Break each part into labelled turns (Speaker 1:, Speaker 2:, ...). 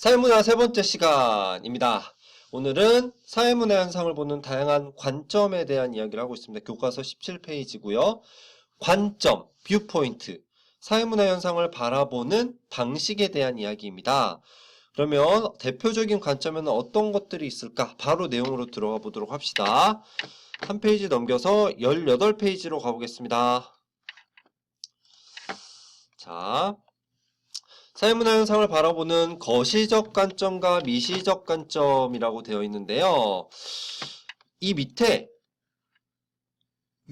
Speaker 1: 사회문화 세 번째 시간입니다. 오늘은 사회문화 현상을 보는 다양한 관점에 대한 이야기를 하고 있습니다. 교과서 17페이지고요. 관점, 뷰포인트, 사회문화 현상을 바라보는 방식에 대한 이야기입니다. 그러면 대표적인 관점에는 어떤 것들이 있을까? 바로 내용으로 들어가 보도록 합시다. 3페이지 넘겨서 18페이지로 가보겠습니다. 자, 사회문화 현상을 바라보는 거시적 관점과 미시적 관점이라고 되어 있는데요. 이 밑에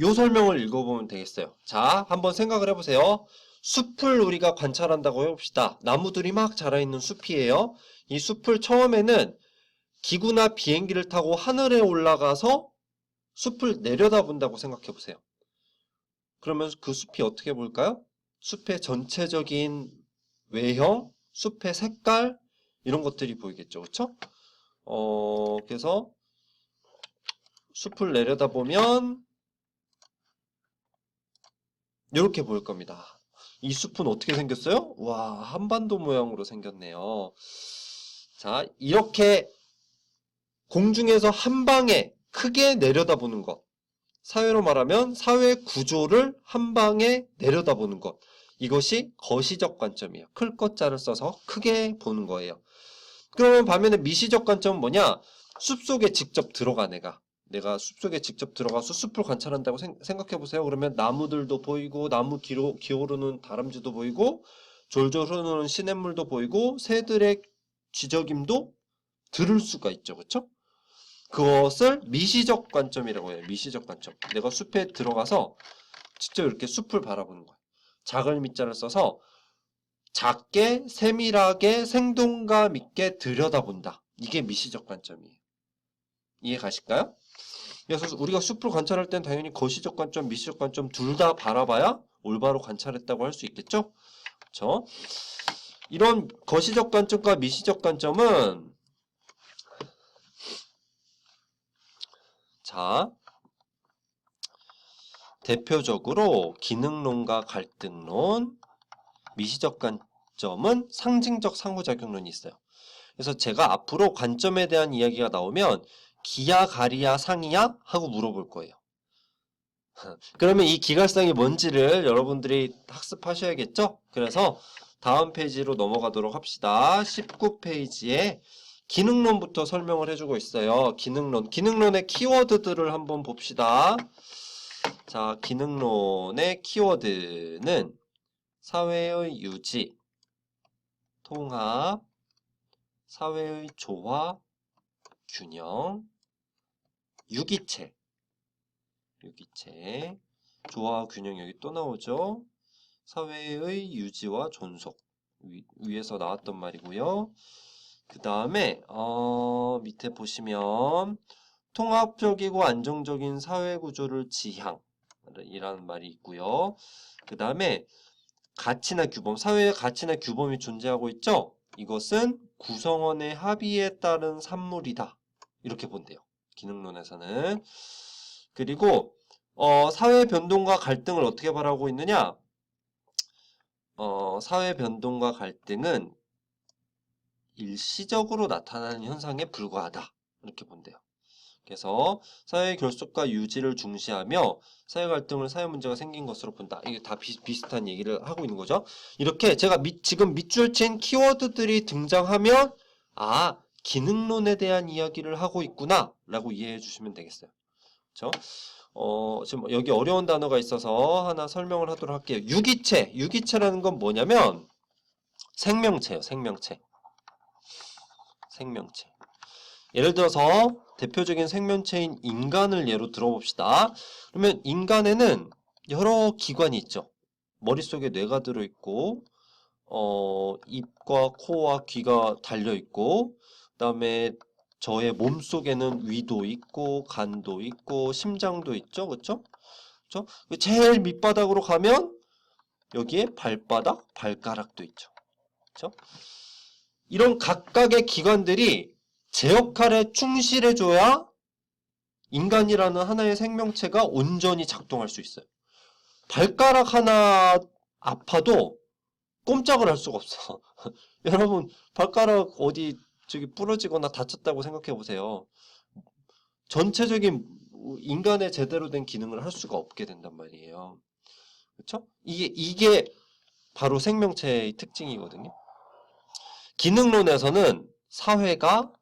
Speaker 1: 요 설명을 읽어보면 되겠어요. 자, 한번 생각을 해보세요. 숲을 우리가 관찰한다고 해봅시다. 나무들이 막 자라있는 숲이에요. 이 숲을 처음에는 기구나 비행기를 타고 하늘에 올라가서 숲을 내려다본다고 생각해보세요. 그러면 그 숲이 어떻게 보일까요? 숲의 전체적인 외형, 숲의 색깔 이런 것들이 보이겠죠. 그렇죠? 그래서 숲을 내려다보면 이렇게 보일 겁니다. 이 숲은 어떻게 생겼어요? 와, 한반도 모양으로 생겼네요. 자, 이렇게 공중에서 한 방에 크게 내려다보는 것. 사회로 말하면 사회 구조를 한 방에 내려다보는 것. 이것이 거시적 관점이에요. 클 것자를 써서 크게 보는 거예요. 그러면 반면에 미시적 관점은 뭐냐? 숲속에 직접 들어가 내가 숲속에 직접 들어가서 숲을 관찰한다고 생각해보세요. 그러면 나무들도 보이고 나무 기어오르는 다람쥐도 보이고 졸졸 흐르는 시냇물도 보이고 새들의 쥐저김도 들을 수가 있죠. 그렇죠? 그것을 미시적 관점이라고 해요. 미시적 관점. 내가 숲에 들어가서 직접 이렇게 숲을 바라보는 거예요. 작은 미자를 써서 작게 세밀하게 생동감 있게 들여다본다. 이게 미시적 관점이에요. 이해 가실까요? 그래서 우리가 숲을 관찰할 땐 당연히 거시적 관점, 미시적 관점 둘 다 바라봐야 올바로 관찰했다고 할 수 있겠죠? 그렇죠? 이런 거시적 관점과 미시적 관점은 자, 대표적으로 기능론과 갈등론, 미시적 관점은 상징적 상호작용론이 있어요. 그래서 제가 앞으로 관점에 대한 이야기가 나오면 기야, 가리야, 상이야? 하고 물어볼 거예요. 그러면 이 기갈성이 뭔지를 여러분들이 학습하셔야겠죠? 그래서 다음 페이지로 넘어가도록 합시다. 19페이지에 기능론부터 설명을 해주고 있어요. 기능론의 키워드들을 한번 봅시다. 자, 기능론의 키워드는 사회의 유지, 통합, 사회의 조화, 균형, 유기체, 조화와 균형 여기 또 나오죠. 사회의 유지와 존속 위에서 나왔던 말이고요. 그 다음에 밑에 보시면 통합적이고 안정적인 사회구조를 지향 이라는 말이 있고요. 그 다음에 가치나 규범, 사회의 가치나 규범이 존재하고 있죠. 이것은 구성원의 합의에 따른 산물이다. 이렇게 본대요. 기능론에서는. 그리고 사회 변동과 갈등을 어떻게 바라고 있느냐? 사회 변동과 갈등은 일시적으로 나타나는 현상에 불과하다. 이렇게 본대요. 그래서 사회의 결속과 유지를 중시하며 사회 갈등을 사회 문제가 생긴 것으로 본다. 이게 다 비슷한 얘기를 하고 있는 거죠. 이렇게 제가 지금 밑줄 친 키워드들이 등장하면 아, 기능론에 대한 이야기를 하고 있구나 라고 이해해 주시면 되겠어요. 그렇죠? 지금 여기 어려운 단어가 있어서 하나 설명을 하도록 할게요. 유기체라는 건 뭐냐면 생명체예요. 생명체. 예를 들어서 대표적인 생명체인 인간을 예로 들어봅시다. 그러면 인간에는 여러 기관이 있죠. 머릿속에 뇌가 들어있고 입과 코와 귀가 달려있고 그 다음에 저의 몸속에는 위도 있고 간도 있고 심장도 있죠. 그렇죠? 제일 밑바닥으로 가면 여기에 발바닥, 발가락도 있죠. 그렇죠? 이런 각각의 기관들이 제 역할에 충실해줘야 인간이라는 하나의 생명체가 온전히 작동할 수 있어요. 발가락 하나 아파도 꼼짝을 할 수가 없어. 여러분 발가락 어디 저기 부러지거나 다쳤다고 생각해 보세요. 전체적인 인간의 제대로 된 기능을 할 수가 없게 된단 말이에요. 그렇죠? 이게 바로 생명체의 특징이거든요. 기능론에서는 사회가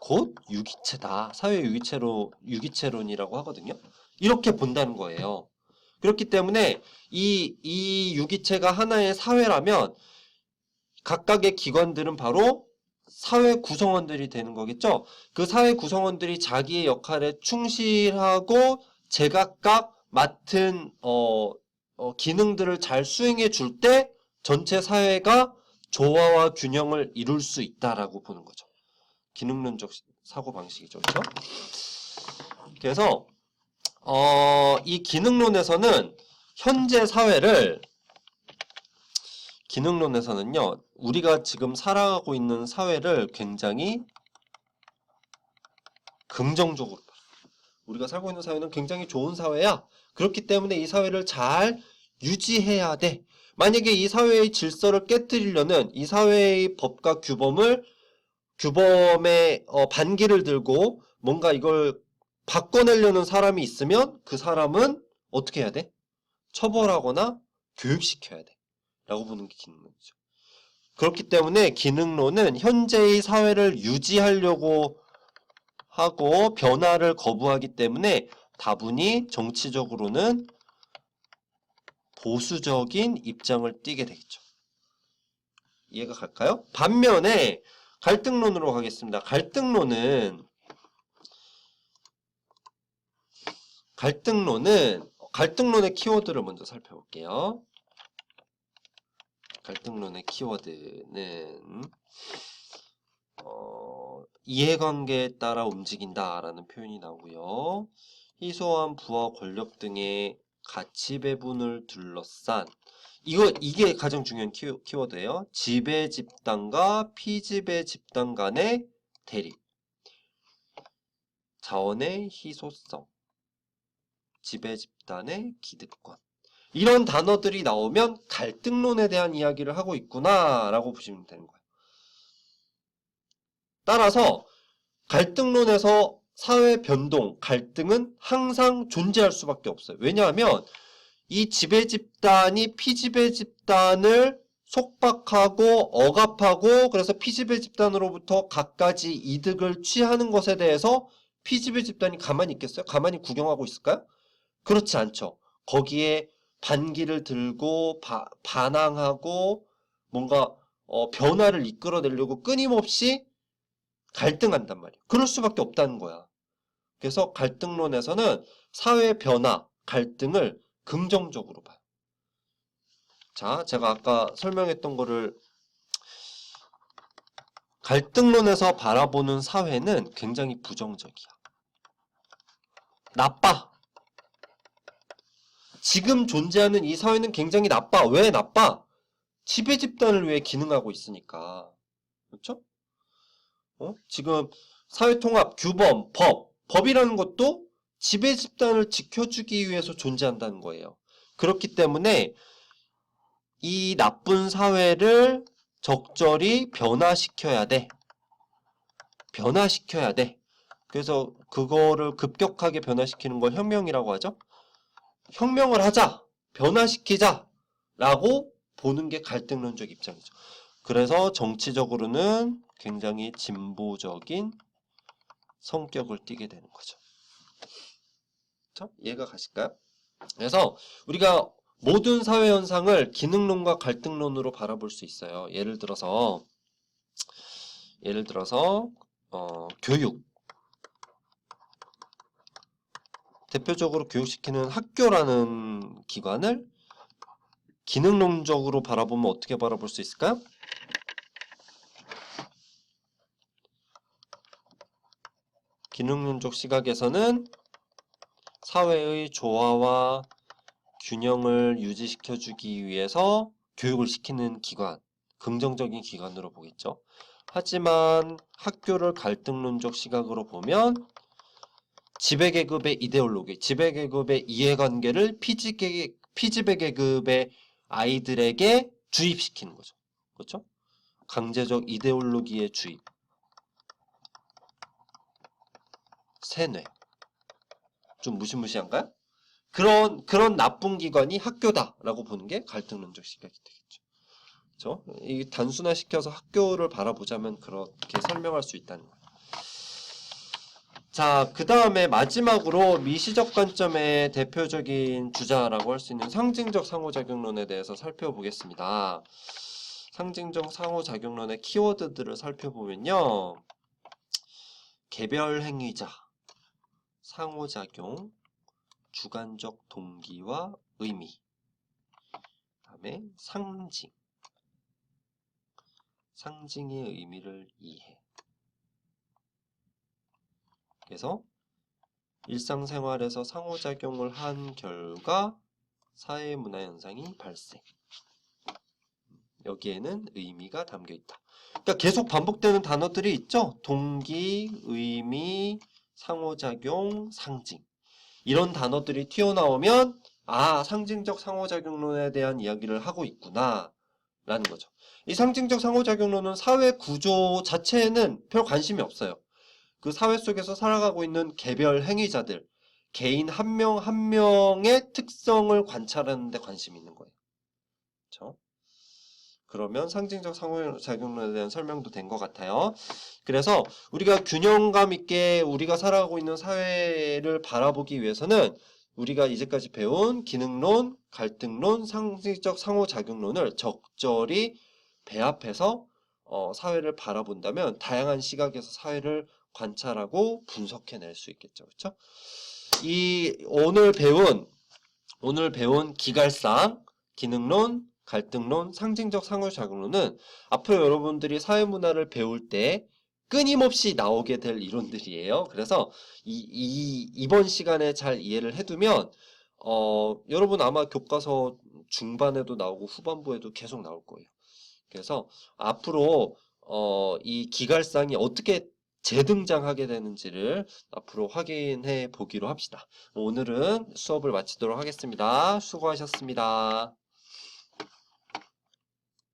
Speaker 1: 곧 유기체다. 사회 유기체론이라고 하거든요. 이렇게 본다는 거예요. 그렇기 때문에 이 유기체가 하나의 사회라면 각각의 기관들은 바로 사회 구성원들이 되는 거겠죠. 그 사회 구성원들이 자기의 역할에 충실하고 제각각 맡은 기능들을 잘 수행해 줄 때 전체 사회가 조화와 균형을 이룰 수 있다라고 보는 거죠. 기능론적 사고방식이죠. 그렇죠? 그래서 이 기능론에서는 현재 사회를 기능론에서는요. 우리가 지금 살아가고 있는 사회를 굉장히 긍정적으로 봐요. 우리가 살고 있는 사회는 굉장히 좋은 사회야. 그렇기 때문에 이 사회를 잘 유지해야 돼. 만약에 이 사회의 질서를 깨뜨리려는 이 사회의 법과 규범의 반기를 들고 뭔가 이걸 바꿔내려는 사람이 있으면 그 사람은 어떻게 해야 돼? 처벌하거나 교육시켜야 돼. 라고 보는 게 기능론이죠. 그렇기 때문에 기능론은 현재의 사회를 유지하려고 하고 변화를 거부하기 때문에 다분히 정치적으로는 보수적인 입장을 띠게 되겠죠. 이해가 갈까요? 반면에 갈등론으로 가겠습니다. 갈등론의 키워드를 먼저 살펴볼게요. 갈등론의 키워드는 이해관계에 따라 움직인다라는 표현이 나오고요. 희소한 부와 권력 등의 가치 배분을 둘러싼 이게 가장 중요한 키워드예요. 지배 집단과 피지배 집단 간의 대립, 자원의 희소성, 지배 집단의 기득권. 이런 단어들이 나오면 갈등론에 대한 이야기를 하고 있구나라고 보시면 되는 거예요. 따라서 갈등론에서 사회 변동, 갈등은 항상 존재할 수밖에 없어요. 왜냐하면 이 지배 집단이 피지배 집단을 속박하고 억압하고 그래서 피지배 집단으로부터 갖가지 이득을 취하는 것에 대해서 피지배 집단이 가만히 있겠어요? 가만히 구경하고 있을까요? 그렇지 않죠. 거기에 반기를 들고 반항하고 뭔가 변화를 이끌어내려고 끊임없이 갈등한단 말이에요. 그럴 수밖에 없다는 거야. 그래서 갈등론에서는 사회 변화, 갈등을 긍정적으로 봐요. 자, 제가 아까 설명했던 거를 갈등론에서 바라보는 사회는 굉장히 부정적이야. 나빠. 지금 존재하는 이 사회는 굉장히 나빠. 왜 나빠? 지배 집단을 위해 기능하고 있으니까. 그렇죠? 지금 사회통합, 규범, 법이라는 것도 지배 집단을 지켜주기 위해서 존재한다는 거예요. 그렇기 때문에 이 나쁜 사회를 적절히 변화시켜야 돼. 변화시켜야 돼. 그래서 그거를 급격하게 변화시키는 걸 혁명이라고 하죠. 혁명을 하자, 변화시키자 라고 보는 게 갈등론적 입장이죠. 그래서 정치적으로는 굉장히 진보적인 성격을 띠게 되는 거죠. 이해가 가실까요? 그래서 우리가 모든 사회 현상을 기능론과 갈등론으로 바라볼 수 있어요. 예를 들어서 교육. 대표적으로 교육시키는 학교라는 기관을 기능론적으로 바라보면 어떻게 바라볼 수 있을까요? 기능론적 시각에서는 사회의 조화와 균형을 유지시켜주기 위해서 교육을 시키는 기관, 긍정적인 기관으로 보겠죠. 하지만 학교를 갈등론적 시각으로 보면 지배계급의 이데올로기, 지배계급의 이해관계를 피지배계급의 아이들에게 주입시키는 거죠. 그렇죠? 강제적 이데올로기의 주입. 세뇌. 좀 무시무시한가요? 그런 나쁜 기관이 학교다라고 보는 게 갈등론적 시각이 되겠죠. 그렇죠? 이 단순화시켜서 학교를 바라보자면 그렇게 설명할 수 있다는 거예요. 자, 그 다음에 마지막으로 미시적 관점의 대표적인 주자라고 할 수 있는 상징적 상호작용론에 대해서 살펴보겠습니다. 상징적 상호작용론의 키워드들을 살펴보면요. 개별 행위자, 상호작용, 주관적 동기와 의미, 그 다음에 상징, 상징의 의미를 이해. 그래서 일상생활에서 상호작용을 한 결과 사회문화 현상이 발생. 여기에는 의미가 담겨 있다. 그러니까 계속 반복되는 단어들이 있죠. 동기, 의미, 상호작용, 상징. 이런 단어들이 튀어나오면 아, 상징적 상호작용론에 대한 이야기를 하고 있구나 라는 거죠. 이 상징적 상호작용론은 사회 구조 자체에는 별 관심이 없어요. 그 사회 속에서 살아가고 있는 개별 행위자들, 개인 한 명 한 명의 특성을 관찰하는 데 관심이 있는 거예요. 그렇죠? 그러면 상징적 상호작용론에 대한 설명도 된 것 같아요. 그래서 우리가 균형감 있게 우리가 살아가고 있는 사회를 바라보기 위해서는 우리가 이제까지 배운 기능론, 갈등론, 상징적 상호작용론을 적절히 배합해서 사회를 바라본다면 다양한 시각에서 사회를 관찰하고 분석해낼 수 있겠죠. 그렇죠? 이 오늘 배운 기갈상, 기능론, 갈등론, 상징적 상호작용론은 앞으로 여러분들이 사회문화를 배울 때 끊임없이 나오게 될 이론들이에요. 그래서 이번 시간에 잘 이해를 해두면 여러분 아마 교과서 중반에도 나오고 후반부에도 계속 나올 거예요. 그래서 앞으로 이 기갈상이 어떻게 재등장하게 되는지를 앞으로 확인해 보기로 합시다. 오늘은 수업을 마치도록 하겠습니다. 수고하셨습니다.